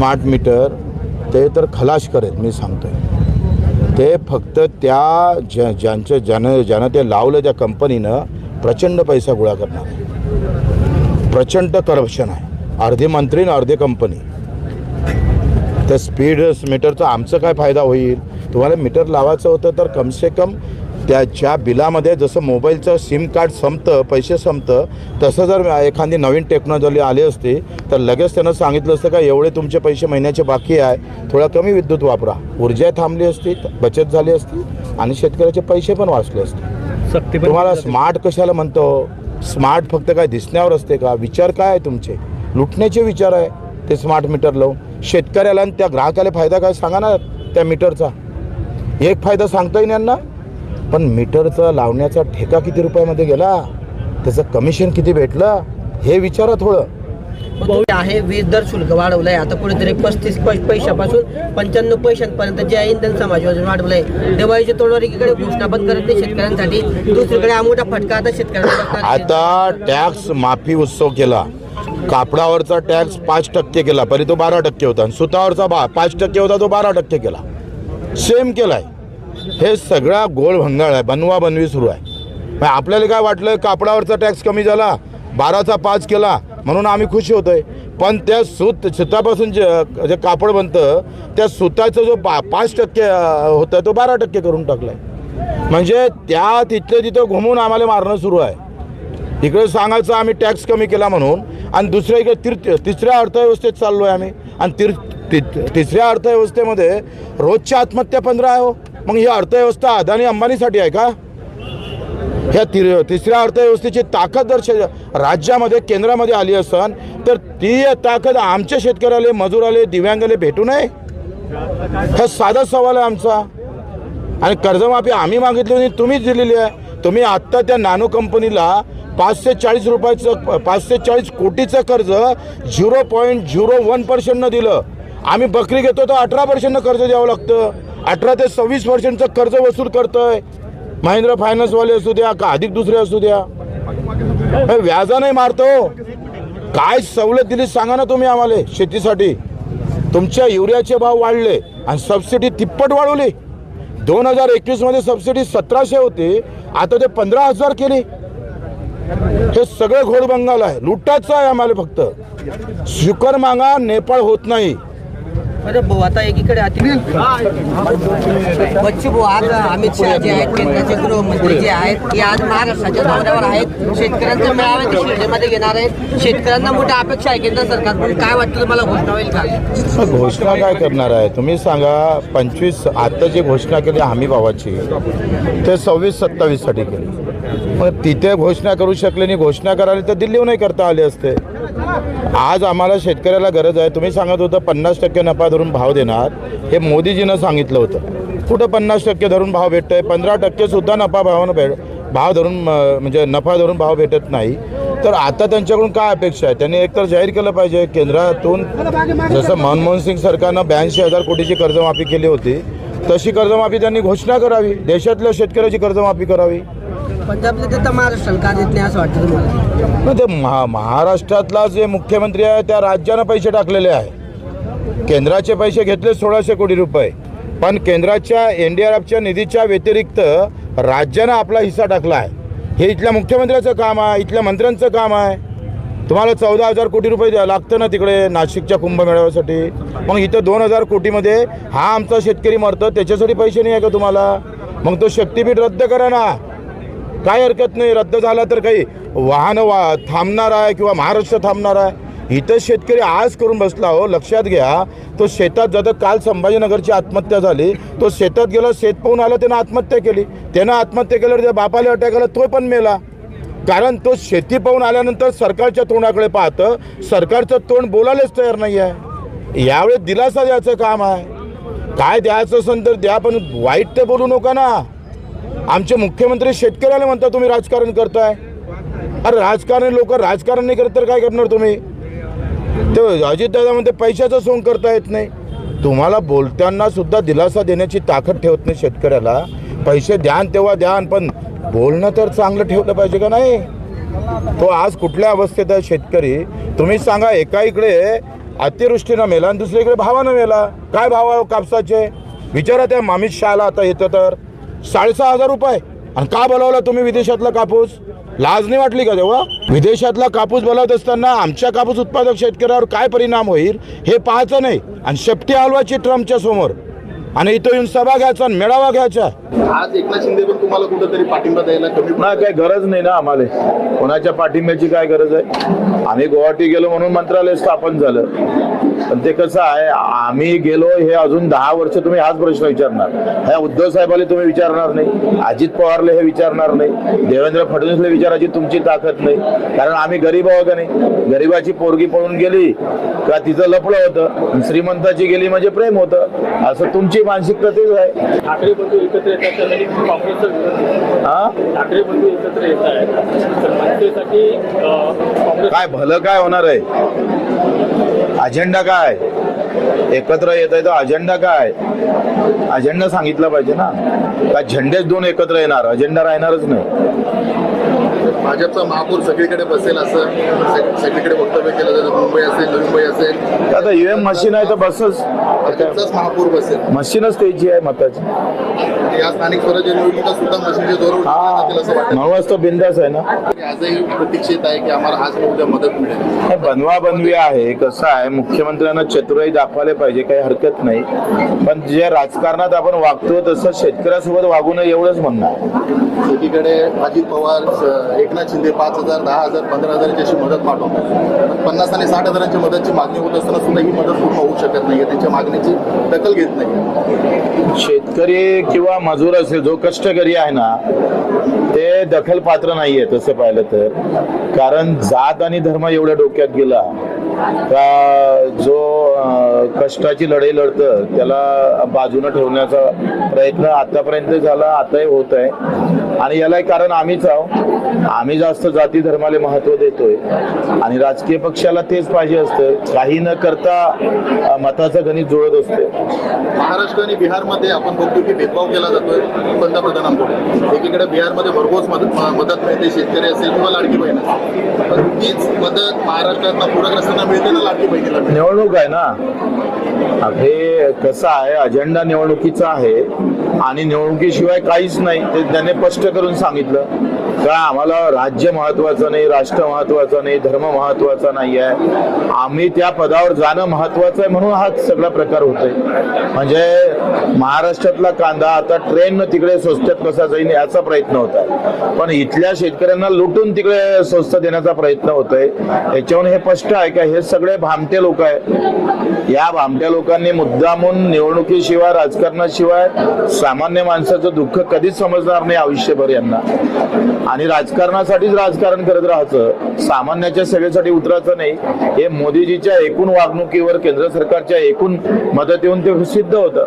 Smart meter ते तर खलास करेल, मी सांगतोय. ते फक्त त्या ज्यानं ते लावलं त्या कंपनीनं प्रचंड पैसा गोळा करणार आहे. प्रचंड करप्शन आहे. अर्धे मंत्री आणि अर्धे कंपनी. त्या स्पीड मीटरचा आमचा काय फायदा होईल? तुम्हाला मीटर लावायचं होतं तर कमसे कम त्याच्या बिलामध्ये जसं मोबाईलचं सिम कार्ड संपतं, पैसे संपतं, तसं जर एखादी नवीन टेक्नॉलॉजी आली असती तर लगेच त्यानं सांगितलं असतं का एवढे तुमचे पैसे महिन्याचे बाकी आहे, थोडा कमी विद्युत वापरा. ऊर्जा थांबली असती, बचत झाली असती आणि शेतकऱ्याचे पैसे पण वाचले असते. तुम्हाला स्मार्ट कशाला म्हणतो? स्मार्ट फक्त काय दिसण्यावर असते का? विचार काय आहे तुमचे? लुटण्याचे विचार आहे ते स्मार्ट मीटर लावून. शेतकऱ्याला आणि त्या ग्राहकाला फायदा काय सांगा ना त्या मीटरचा? एक फायदा सांगता येईल यांना, पण मीटरचा लावण्याचा ठेका किती रुपयामध्ये गेला, त्याचं कमिशन किती भेटलं हे विचारा थोडं. आहे वीज दर शुल्क वाढवलंय आता कुठेतरी 35 पैशापासून 95 पैशांपर्यंत जे आहे इंधन समायोजन वाढवलंय. दिवाळीच्या तोडवारीकडे घोषणा पण करत नाही शेतकऱ्यांसाठी, दुसरीकडे हा मोठा फटका आता शेतकऱ्यांना. आता टॅक्स माफी उत्सव केला. कापडावरचा टॅक्स 5% केला, पहिले तो 12% होता. सुतावरचा 5% होता, तो 12% केला. सेम केलाय. हे सगळा गोळ भंगाळ आहे, बनवा बनवी सुरू आहे. आपल्याला काय वाटलं कापडावरचा टॅक्स कमी झाला, 12चा 5 केला म्हणून आम्ही खुशी होतोय. पण त्या सुतापासून जे कापड बनतं त्या सुताचा जो 5% होता तो 12% करून टाकलाय. म्हणजे त्या तिथं घुमून आम्हाला मारणं सुरू आहे. इकडे सांगायचं आम्ही टॅक्स कमी केला म्हणून, आणि दुसऱ्या इकडे तिसऱ्या अर्थव्यवस्थेत चाललो आहे आम्ही. आणि तिसऱ्या अर्थव्यवस्थेमध्ये रोजच्या आत्महत्या 15 आहे. हो मग ही अर्थव्यवस्था अदानी अंबानीसाठी आहे का? ह्या तिसऱ्या अर्थव्यवस्थेची ताकद जर राज्यामध्ये केंद्रामध्ये आली असेल तर ती ताकद आमच्या शेतकऱ्याला, मजुराले, दिव्यांगाले भेटू नये? हा साधा सवाल आहे आमचा. आणि कर्जमाफी आम्ही मागितली नाही, तुम्हीच दिलेली आहे. तुम्ही आत्ता त्या नॅनो कंपनीला 540 कोटीचं कर्ज 0.01% दिलं. आम्ही बकरी घेतो तर 18% कर्ज द्यावं लागतं. 18 ते 26% कर्ज वसूल करतोय. महिंद्रा फायनान्सवाले असू द्या का अधिक दुसरे असू द्या, व्याजाने मारतो. काय सवलत दिली सांगा ना तुम्ही आम्हाला शेतीसाठी? तुमच्या युरियाचे भाव वाढले आणि सबसिडी तिप्पट वाढवली. 2021 मध्ये सबसिडी 1700 होती, आता ते 15,000 केली. हे सगळं घोडबंगाल आहे, लुटाचं आहे आम्हाला. फक्त शुकर मागा, नेपाळ होत नाही. अरे भाऊ आता एकीकडे बच्चू भाऊ आज अमित शहा जे आहेत केंद्राचे गृहमंत्री जे आहेत ते आज महाराष्ट्राच्या दौऱ्यावर आहेत. शेतकऱ्यांचा मेळावा ते शिर्डीमध्ये घेणार आहेत. शेतकऱ्यांना मोठ्या अपेक्षा आहे केंद्र सरकारकडून. काय वाटतं तुम्हाला, घोषणा होईल का? घोषणा काय करणार आहे तुम्ही सांगा? 25 आता जी घोषणा केली हमी भावाची ते 26-27 साठी केली. मग तिथे घोषणा करू शकले नाही. घोषणा करायला तर दिल्लीहूनही करता आले असते. आज आम्हाला शेतकऱ्याला गरज आहे. तुम्ही सांगत होतं 50% नफा धरून भाव देणार, हे मोदीजीनं सांगितलं होतं. कुठं 50% धरून भाव भेटतोय? 15% सुद्धा भाव धरून म्हणजे नफा धरून भाव भेटत नाही. तर आता त्यांच्याकडून काय अपेक्षा आहे? त्यांनी एकतर जाहीर केलं पाहिजे केंद्रातून, जसं मनमोहन सिंग सरकारनं 82,000 कोटीची कर्जमाफी केली होती तशी कर्जमाफी त्यांनी घोषणा करावी. देशातल्या शेतकऱ्याची कर्जमाफी करावी. पंजाबला महाराष्ट्राला का देत नाही असं वाटतं तुम्हाला? ते महाराष्ट्रातला जे मुख्यमंत्री आहे त्या राज्यानं पैसे टाकलेले आहे. केंद्राचे पैसे घेतले 1600 कोटी रुपये, पण केंद्राच्या NDRFच्या निधीच्या व्यतिरिक्त राज्यानं आपला हिस्सा टाकला आहे. हे इथल्या मुख्यमंत्र्याचं काम आहे, इथल्या मंत्र्यांचं काम आहे. तुम्हाला 14,000 कोटी रुपये द्या लागतं ना तिकडे नाशिकच्या कुंभमेळ्यासाठी. मग इथं 2,000 कोटीमध्ये हा आमचा शेतकरी मरतो, त्याच्यासाठी पैसे नाही आहे का तुम्हाला? मग तो शक्तीपीठ रद्द करा ना, काय हरकत नाही. रद्द झाला तर काही वाहनं थांबणार आहे किंवा महाराष्ट्र थांबणार आहे? इथं शेतकरी आज करून बसला. हो लक्षात घ्या, तो शेतात जातं. काल संभाजीनगरची आत्महत्या झाली, तो शेतात गेला, शेत पाहून आला, त्यानं आत्महत्या केली. त्यानं आत्महत्या केल्यावर त्या बापाला अटॅक आला, तो पण मेला. कारण तो शेती पाहून आल्यानंतर सरकारच्या तोंडाकडे पाहतं, सरकारचं तोंड बोलायलाच तयार नाही आहे. यावेळेस दिलासा द्यायचं काम आहे. काय द्यायचं असेल तर द्या, पण वाईट ते बोलू नका ना. आमचे मुख्यमंत्री शेतकऱ्याला म्हणता तुम्ही राजकारण करताय. अरे राजकारण लोक राजकारण नाही करत तर काय करणार तुम्ही? ते अजितदादा म्हणते पैशाचं सोंग करता येत नाही. तुम्हाला बोलताना सुद्धा दिलासा देण्याची ताकद ठेवत नाही शेतकऱ्याला. पैसे द्यान तेव्हा द्यान, पण बोलणं तर चांगलं ठेवलं पाहिजे का नाही? तो आज कुठल्या अवस्थेत आहे शेतकरी तुम्ही सांगा. एका इकडे अतिवृष्टीनं मेला आणि दुसरीकडे भावानं मेला. काय भाव आहे कापसाचे विचारा त्या अमित शहाला. आता येतं तर 6,500 रुपये. आणि का बोलावला तुम्ही विदेशातला कापूस? लाज नाही वाटली का तेव्हा? विदेशातला कापूस बोलावत असताना आमच्या कापूस उत्पादक शेतकऱ्यावर काय परिणाम होईल हे पाहायचं नाही. आणि शेपटी हलवायची ट्रम्पच्या समोर आणि इथं येऊन सभा घ्यायचा आणि मेळावा घ्यायचा. आज एकनाथ शिंदे पण तुम्हाला कुठेतरी पाठिंबा द्यायला कमी ना काय गरज नाही ना आम्हाला. कोणाच्या पाठिंब्याची काय गरज आहे? आम्ही गुवाहाटी गेलो म्हणून मंत्रालय स्थापन झालं. पण ते कसं आहे, आम्ही गेलो हे अजून 10 वर्ष तुम्ही हाच प्रश्न विचारणार. ह्या उद्धव साहेबाला तुम्ही विचारणार नाही, अजित पवारला हे विचारणार नाही, देवेंद्र फडणवीसला विचारायची तुमची ताकद नाही. कारण आम्ही गरीब आहोत का नाही? गरीबाची पोरगी पळून गेली का तिचं लफडं होतं, श्रीमंताची गेली म्हणजे प्रेम होतं. असं तुमची मानसिकता तेच आहे. ठाकरे बंधू एकत्र येतात त्यासाठी काँग्रेसचा विरोध. हा ठाकरे बंधू एकत्र येत आहेत तर मनसेसाठी काँग्रेस काय भलं काय होणार आहे? अजेंडा काय? एकत्र येत आहे तर अजेंडा काय? अजेंडा सांगितला पाहिजे ना. का झेंडेच दोन एकत्र येणार, अजेंडा राहणारच नाही. भाजपचा महापौर सगळीकडे बसेल असं सगळीकडे वक्तव्य केलं जातं. मुंबई असेल, नवी मुंबई असेल, आता ईव्हीएम मशीन आहे तर बसच. भाजपचाच महापौर बसेल. मशीनच त्याची आहे मताची. या स्थानिक स्वराज्य निवडणुका सुद्धा मशीनचे जोर असं वाटतं. म्हणूनच तो बिंदास आहे ना. आजही प्रतीक्षित आहे की आम्हाला आज उद्या मदत मिळेल. हे बनवा बनवी आहे. कसं आहे, मुख्यमंत्र्यांना चतुराई दाखवायला पाहिजे, काही हरकत नाही. पण जे राजकारणात आपण वागतो तसं शेतकऱ्यासोबत वागू नये एवढंच म्हणणं आहे. एकीकडे अजित पवार, एकनाथ शिंदे 5,000, 10,000, 15,000ची अशी मदत पाठवतात. 50 आणि 60,000ची मदतची मागणी होत असताना सुद्धा ही मदत पूर्ण होऊ शकत नाही. त्यांच्या मागणीची दखल घेत नाही. शेतकरी किंवा मजूर असेल, जो कष्टकरी आहे ना, ते दखल पात्र नाहीये तसं पाहिलं तर. कारण जात आणि धर्म एवढ्या डोक्यात गेला का जो कष्टाची लढाई लढतं त्याला बाजूनं ठेवण्याचा प्रयत्न आतापर्यंत झाला, आताही होत आहे. आणि याला कारण आम्हीच आहोत. आम्ही जास्त जाती धर्माला महत्व देतोय आणि राजकीय पक्षाला तेच पाहिजे असतं. काही न करता मताचं गणित जुळत असते. महाराष्ट्र आणि बिहारमध्ये आपण बघतो की भेदभाव केला जातोय पंतप्रधानांकडून. एकीकडे बिहारमध्ये भरघोस मदत मिळते, शेतकरी असेल किंवा लाडकी बहीण असेल. पण तीच मदत महाराष्ट्रात पूरग्रस्तांना मिळते ना लाडकी बहिणीला मिळते. निवडणूक आहे ना. हे कसं आहे, अजेंडा निवडणुकीचा आहे आणि निवडणुकीशिवाय काहीच नाही. ते त्याने स्पष्ट करून सांगितलं का आम्हाला राज्य महत्वाचं नाही, राष्ट्र महत्वाचं नाही, धर्म महत्वाचा नाही आहे. आम्ही त्या पदावर जाणं महत्वाचं आहे म्हणून हा सगळा प्रकार होतोय. म्हणजे महाराष्ट्रातला कांदा आता ट्रेननं तिकडे स्वस्तात कसा जाईल याचा प्रयत्न होता. पण इथल्या शेतकऱ्यांना लुटून तिकडे स्वस्त देण्याचा प्रयत्न होतोय. याच्यावरून हे स्पष्ट आहे का हे सगळे भामटे लोक आहेत. या भामट्या लोकांनी मुद्दामून निवडणुकीशिवाय, राजकारणाशिवाय सामान्य माणसाचं दुःख कधीच समजणार नाही आयुष्यभर यांना. आणि राजकारणासाठीच राजकारण करत राहायचं, सामान्याच्या सेवेसाठी उतरायचं नाही. हे मोदीजीच्या एकूण वागणुकीवर, केंद्र सरकारच्या एकूण मदतीवरून ते सिद्ध होतं.